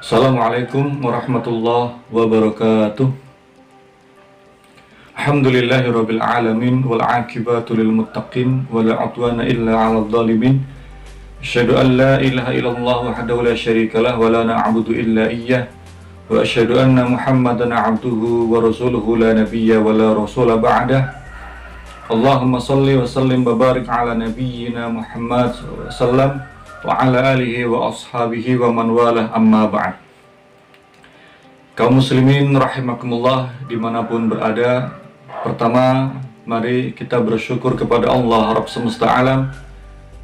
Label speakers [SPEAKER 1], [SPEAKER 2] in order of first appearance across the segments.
[SPEAKER 1] Assalamualaikum warahmatullahi wabarakatuh. Alhamdulillahirabbil alamin wal aqibatu lil muttaqin wala udwana illa 'alal zalimin. Asyhadu an la ilaha illallah wahdahu la syarikalah wa la na'budu illa iyyah wa asyhadu anna Muhammadan 'abduhu wa rasuluhu la nabiyya wa la rasula ba'dah. Allahumma shalli wa sallim wa barik ala nabiyyina Muhammad sallallahu alaihi wasallam wa ala alihi wa ashabihi wa man walah, amma ba'd. Kaum muslimin rahimakumullah dimanapun berada, pertama mari kita bersyukur kepada Allah Rabb semesta alam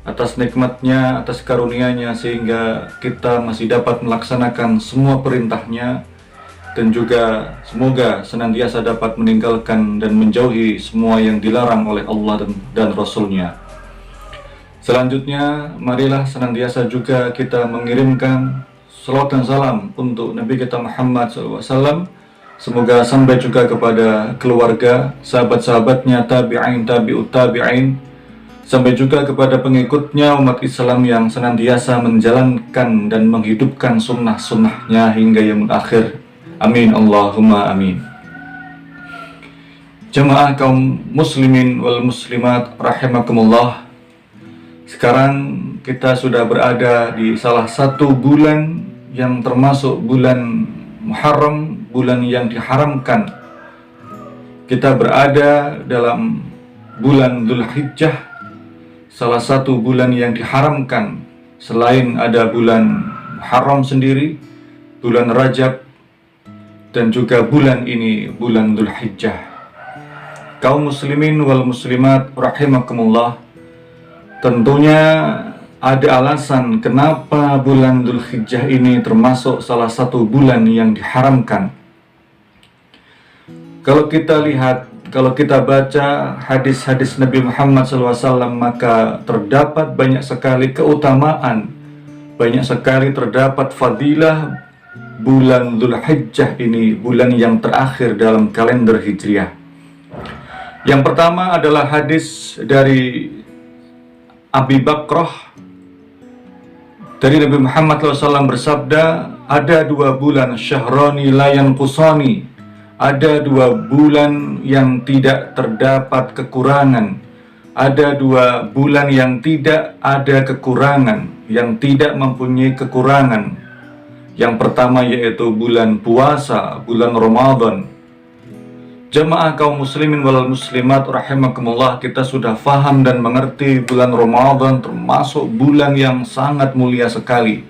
[SPEAKER 1] atas nikmatnya, atas karunia-Nya sehingga kita masih dapat melaksanakan semua perintahnya, dan juga semoga senantiasa dapat meninggalkan dan menjauhi semua yang dilarang oleh Allah dan Rasul-Nya. Selanjutnya, marilah senantiasa juga kita mengirimkan salawat dan salam untuk Nabi kita Muhammad SAW. Semoga sampai juga kepada keluarga, sahabat-sahabatnya, tabi'in, tabi'ut tabi'in, sampai juga kepada pengikutnya umat Islam yang senantiasa menjalankan dan menghidupkan sunnah-sunnahnya hingga yaumul akhir. Amin, Allahumma amin. Jemaah kaum muslimin wal muslimat rahimakumullah, sekarang kita sudah berada di salah satu bulan yang termasuk bulan Muharram, bulan yang diharamkan. Kita berada dalam bulan Dzulhijjah, salah satu bulan yang diharamkan. Selain ada bulan Muharram sendiri, bulan Rajab, dan juga bulan ini, bulan Dzulhijjah. Kaum muslimin wal muslimat rahimakumullah, tentunya ada alasan kenapa bulan Dzulhijjah ini termasuk salah satu bulan yang diharamkan. Kalau kita lihat, kalau kita baca hadis-hadis Nabi Muhammad SAW, maka terdapat banyak sekali keutamaan, banyak sekali terdapat fadilah bulan Dzulhijjah ini, bulan yang terakhir dalam kalender Hijriah. Yang pertama adalah hadis dari Abi Bakrah dari Nabi Muhammad SAW bersabda, ada dua bulan syahrani la yanqusani, ada dua bulan yang tidak terdapat kekurangan, ada dua bulan yang tidak ada kekurangan, yang tidak mempunyai kekurangan. Yang pertama yaitu bulan puasa, bulan Ramadan. Jemaah kaum muslimin wal muslimat rahimakumullah, kita sudah faham dan mengerti bulan Ramadan termasuk bulan yang sangat mulia sekali,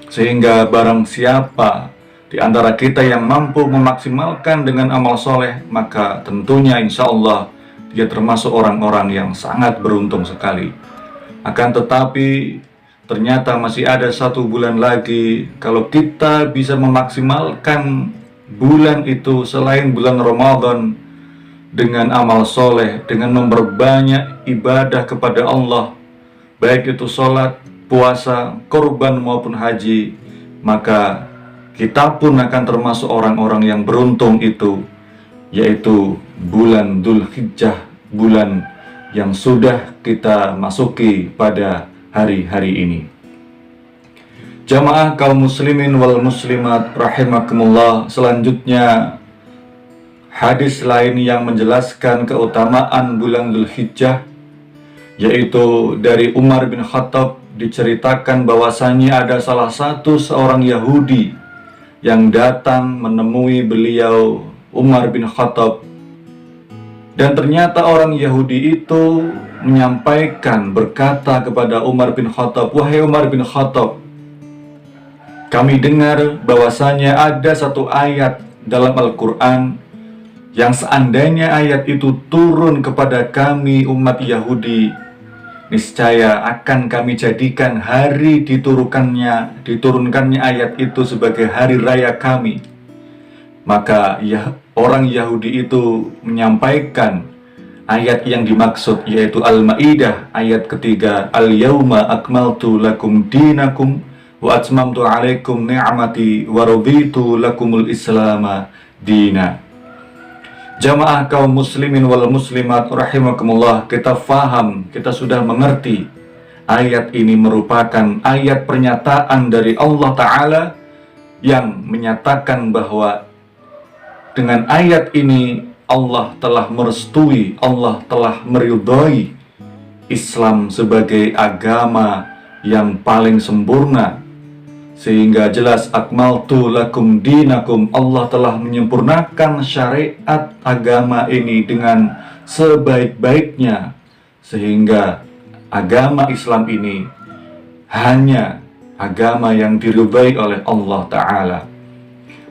[SPEAKER 1] sehingga barang siapa di antara kita yang mampu memaksimalkan dengan amal soleh, maka tentunya insya Allah dia termasuk orang-orang yang sangat beruntung sekali. Akan tetapi ternyata masih ada satu bulan lagi. Kalau kita bisa memaksimalkan bulan itu selain bulan Ramadan dengan amal soleh, dengan memperbanyak ibadah kepada Allah, baik itu sholat, puasa, korban maupun haji, maka kita pun akan termasuk orang-orang yang beruntung itu, yaitu bulan Dzulhijjah, bulan yang sudah kita masuki pada hari-hari ini. Jamaah kaum muslimin wal muslimat rahimakumullah, selanjutnya hadis lain yang menjelaskan keutamaan bulan Dzulhijjah, yaitu dari Umar bin Khattab. Diceritakan bahwasanya ada salah satu seorang Yahudi yang datang menemui beliau Umar bin Khattab, dan ternyata orang Yahudi itu menyampaikan, berkata kepada Umar bin Khattab, "Wahai Umar bin Khattab, kami dengar bahwasanya ada satu ayat dalam Al-Quran yang seandainya ayat itu turun kepada kami umat Yahudi, niscaya akan kami jadikan hari diturunkannya ayat itu sebagai hari raya kami." Maka orang Yahudi itu menyampaikan ayat yang dimaksud, yaitu Al-Ma'idah ayat ketiga, "Al-yawma akmaltu lakum dinakum wa atmamtu alaikum ni'mati wa raditu lakumul islama dina." Jamaah kaum muslimin wal muslimat rahimakumullah, kita faham, kita sudah mengerti ayat ini merupakan ayat pernyataan dari Allah Ta'ala yang menyatakan bahwa dengan ayat ini Allah telah merestui, Allah telah meridhai Islam sebagai agama yang paling sempurna, sehingga jelas akmaltu lakum dinakum, Allah telah menyempurnakan syariat agama ini dengan sebaik-baiknya, sehingga agama Islam ini hanya agama yang diridhai oleh Allah Ta'ala.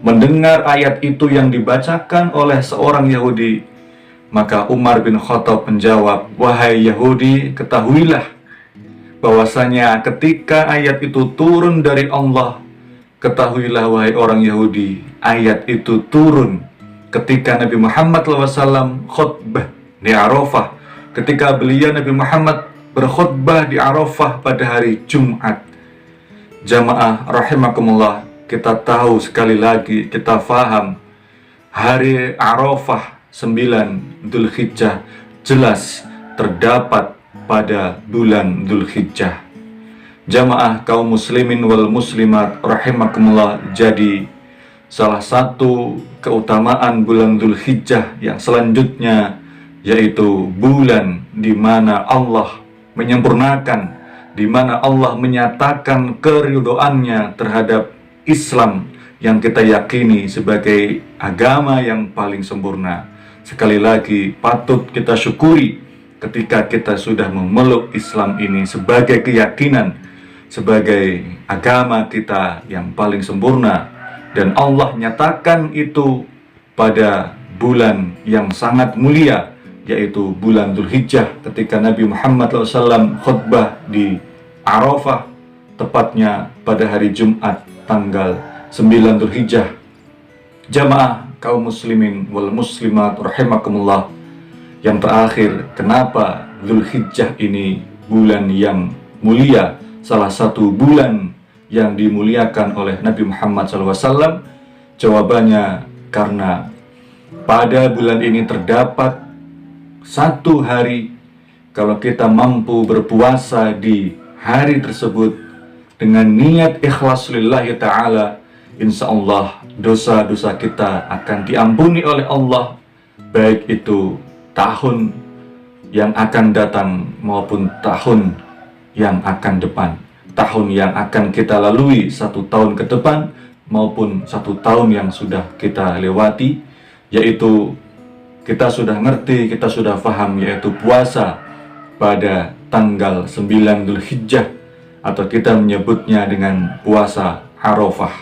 [SPEAKER 1] Mendengar ayat itu yang dibacakan oleh seorang Yahudi, maka Umar bin Khattab menjawab, "Wahai Yahudi, ketahuilah bahwasanya ketika ayat itu turun dari Allah, ketahuilah wahai orang Yahudi, ayat itu turun ketika Nabi Muhammad SAW khutbah di Arafah, ketika beliau Nabi Muhammad berkhutbah di Arafah pada hari Jumat." Jamaah rahimakumullah, kita tahu sekali lagi, kita faham hari Arafah 9 Dzulhijjah jelas terdapat pada bulan Dzulhijjah. Jamaah kaum muslimin wal muslimat rahimakumullah, jadi salah satu keutamaan bulan Dzulhijjah yang selanjutnya yaitu bulan di mana Allah menyempurnakan, di mana Allah menyatakan keridhoannya terhadap Islam yang kita yakini sebagai agama yang paling sempurna. Sekali lagi patut kita syukuri ketika kita sudah memeluk Islam ini sebagai keyakinan, sebagai agama kita yang paling sempurna, dan Allah nyatakan itu pada bulan yang sangat mulia, yaitu bulan Dzulhijjah, ketika Nabi Muhammad SAW khutbah di Arafah, tepatnya pada hari Jumat tanggal 9 Dzulhijjah. Jamaah kaum muslimin wal muslimat rahimakumullah, yang terakhir, kenapa Dzulhijjah ini bulan yang mulia, salah satu bulan yang dimuliakan oleh Nabi Muhammad SAW? Jawabannya karena pada bulan ini terdapat satu hari, kalau kita mampu berpuasa di hari tersebut dengan niat ikhlas lillahi ta'ala, insya Allah dosa-dosa kita akan diampuni oleh Allah, baik itu tahun yang akan datang maupun tahun yang akan depan, tahun yang akan kita lalui 1 tahun ke depan maupun 1 tahun yang sudah kita lewati, yaitu kita sudah ngerti, kita sudah paham, yaitu puasa pada tanggal 9 Dzulhijjah, atau kita menyebutnya dengan puasa Arafah.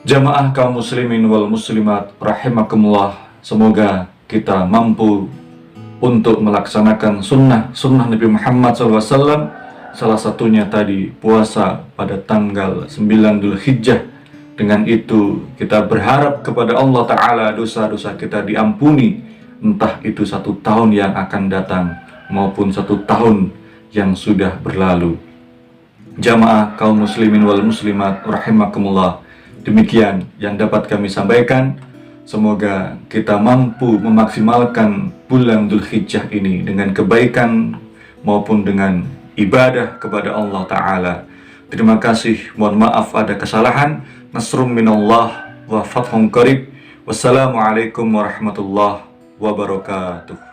[SPEAKER 1] Jamaah kaum muslimin wal muslimat rahimakumullah, semoga kita mampu untuk melaksanakan sunnah Nabi Muhammad SAW, salah satunya tadi puasa pada tanggal 9 Dzulhijjah. Dengan itu kita berharap kepada Allah Ta'ala dosa-dosa kita diampuni, entah itu 1 tahun yang akan datang maupun 1 tahun yang sudah berlalu. Jamaah kaum muslimin wal muslimat rahimakumullah, demikian yang dapat kami sampaikan. Semoga kita mampu memaksimalkan bulan Dzulhijjah ini dengan kebaikan maupun dengan ibadah kepada Allah Ta'ala. Terima kasih, mohon maaf ada kesalahan. Nasrum minallah wa fathun qarib. Wassalamualaikum warahmatullahi wabarakatuh.